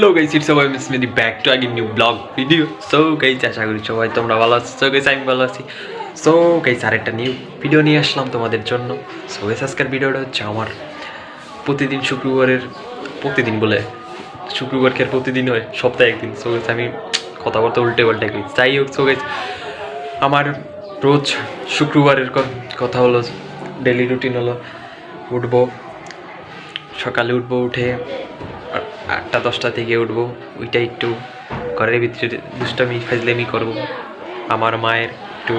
Hello guys, it's সবাই miss মেদি back to again new blog video. So guys, আশা করি সবাই তোমরা ভালো আছো। সো গাইস, আমি ভালো আছি। সো গাইস, আরেকটা নিউ ভিডিও নিয়ে আসলাম তোমাদের জন্য। সো গাইস, আজকের ভিডিওটা হচ্ছে আমার প্রতিদিন শুক্রবারের, প্রতিদিন বলে শুক্রবারকে আর প্রতিদিন হয়, সপ্তাহে একদিন। সো গাইস, আমি কথাবার্তা উল্টে পাল্টে গেছি, যাই হোক। সো গাইস, আমার রোজ শুক্রবারের কথা হলো, ডেলি রুটিন হলো উঠবো, সকালে উঠবো, উঠে 8টা-10টা থেকে উঠবো, ওইটা একটু ঘরের ভিতরে দুষ্টামি ফাজলামি করবো, আমার মায়ের একটু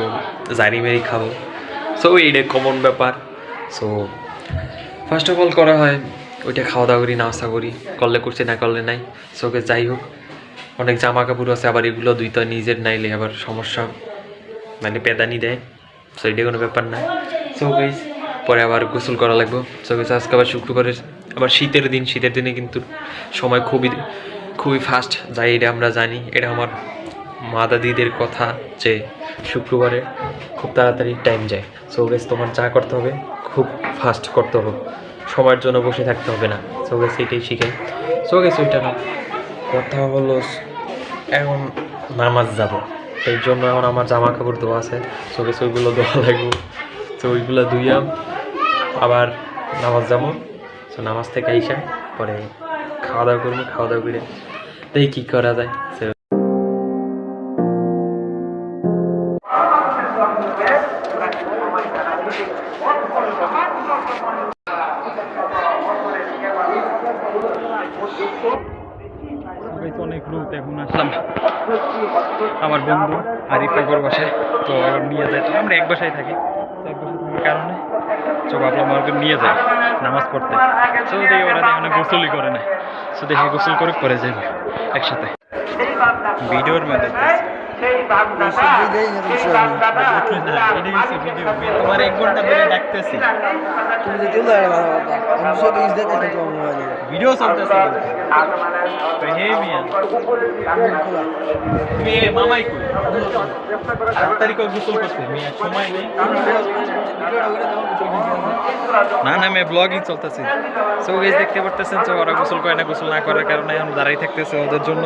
জারি মেরি খাবো। সো এইটা কমন ব্যাপার। সো ফার্স্ট অফ অল করা হয় ওইটা, খাওয়া দাওয়া করি, নাস্তা করি, করলে করছি, না করলে নাই। সোকে যাই হোক, অনেক জামা কাপড় আছে, আবার এগুলো দুইটা নিজের নাইলে আবার সমস্যা, মানে পেদানি দেয়। সো এটা কোনো ব্যাপার না। সো গাইস, পরে আবার গোসল করা লাগবে। সো গাইস, আজকে আবার শুক্রবারের, আবার শীতের দিনে কিন্তু সময় খুবই খুবই ফাস্ট যায়, এটা আমরা জানি। এটা আমার মা দাদিদের কথা যে শুক্রবারে খুব তাড়াতাড়ি টাইম যায়। সো গাইস, তোমার যা করতে হবে খুব ফাস্ট করতে হবে, সময়ের জন্য বসে থাকতে হবে না। সো গাইস, এটাই শিখে। সো গাইস, ওইটা না, কথা হলো এখন নামাজ যাব, এই জন্য এখন আমার জামা কাপড় ধোয়া আছে। সো গাইস, ওইগুলো ধোয়া লাগবে। তো ওইগুলো ধুইয়াম, আবার নামাজ যাবো। সো নামাজ থেকে আইসা পরে খাওয়া দাওয়া করবো, খাওয়া দাওয়া করে দেখি কী করা যায়। অনেক রোদ, এখন আসলাম আমার বন্ধু আরিফ একবার বাসায়, তো নিয়ে যায়। তো আমরা এক বাসায় থাকি, তো এক বাসায় থাকার কারণে তো ভাবলাম আমাকে নিয়ে যাই নামাজ পড়তে। সো দেখি ওরা অনেক গোসলই করে না, সো দেখি গোসল করে পরে যাই একসাথে ভিডিওর মধ্যে। তোমার 1 ঘন্টা ধরে ডাকতেছি, ভিডিও চলতেছে। মামাই কই তাড়াতাড়ি করে গোসল করতে, সময় নেই। না না, আমি ব্লগিং চলতেছি। সো গাইস, দেখতে পারতেছেন যে ওরা গোসল করে না, গোসল না করার কারণে এখন দাঁড়াই থাকতেছে ওদের জন্য।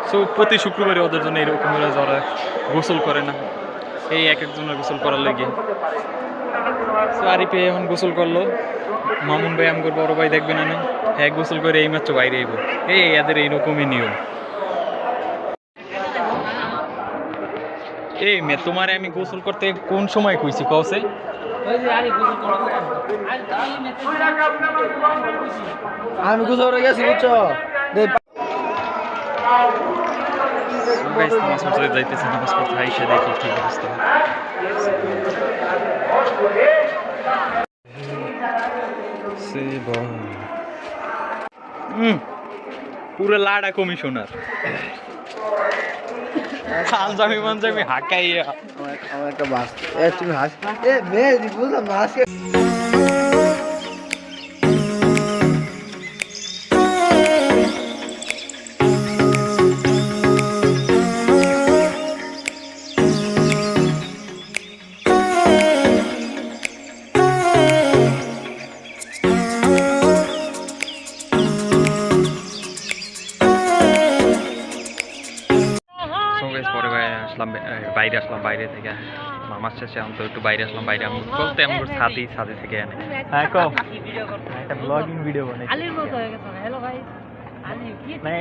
সো প্রতি শুক্রবারে ওদের জন্য এরকম হলে ওরা গোসল করে না, এই এক একজনের গোসল করার লেগে। সো আরিফে এখন গোসল করলো, মামুন ভাই আমগর বড় ভাই দেখবে না, হ্যাঁ গোসল করে এইমাত্র বাইরে আইব। এদের এইরকমই নিয়ম। এই মে, তোমারে আমি গোসল করতে কোন সময় কইছি কওছে? আমি গোসল করে গেছি, বুঝছো? নামাজ পড়তে যাইতেছে, নামাজ পড়তে আইসা দেখি ঠিক অবস্থা। পুরো লাডা কমিশনার আলজামি মানজামি হাঁকাইয়া আমার একটা বাস, তুমি হাস, মেয়ে বুঝলাম না আজকে। বাইরে আসলাম, বাইরে থেকে মামার শেষে আমি তো একটু বাইরে আসলাম। বাইরে আমি বলতে আমি ছাদে থেকে এনে একটা ব্লগিং ভিডিও বানাই,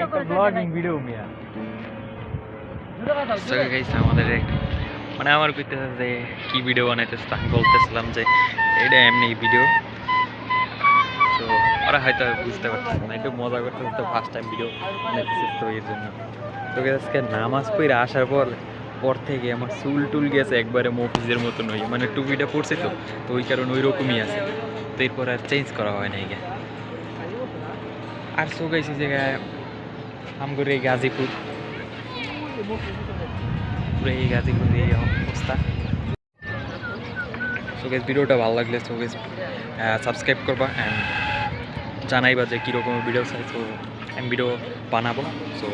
একটা ব্লগিং ভিডিও মিয়া। আমাদের মানে আমার কইতেছে যে কি ভিডিও বানাইতেছে, আমি বলতেছিলাম যে এটা এমনি ভিডিও। তো ওরা হয়তো বুঝতে পারতেছে না, একটু মজা করতেছে, তো ফার্স্ট টাইম ভিডিও বানাইতেছে, তো এর জন্য। তো আজকে নামাজ পড়ে আসার পর থেকে আমার চুল টুল গেছে একবারে মফিজের মতন, ওই মানে টুপিটা পড়ছে, তো ওই কারণে ওই রকমই আছে। তো এরপর আর চেঞ্জ করা হয় না। এগে আর সো গাইছি জায়গায় আমগর এই গাজীপুর, এই গাজীপুর এই অবস্থা। সো গাইস, ভিডিওটা ভালো লাগলে সো গাইস সাবস্ক্রাইব করবা অ্যান্ড জানাইবা যে কীরকম ভিডিও চাই, তো আমি ভিডিও বানাবো। সো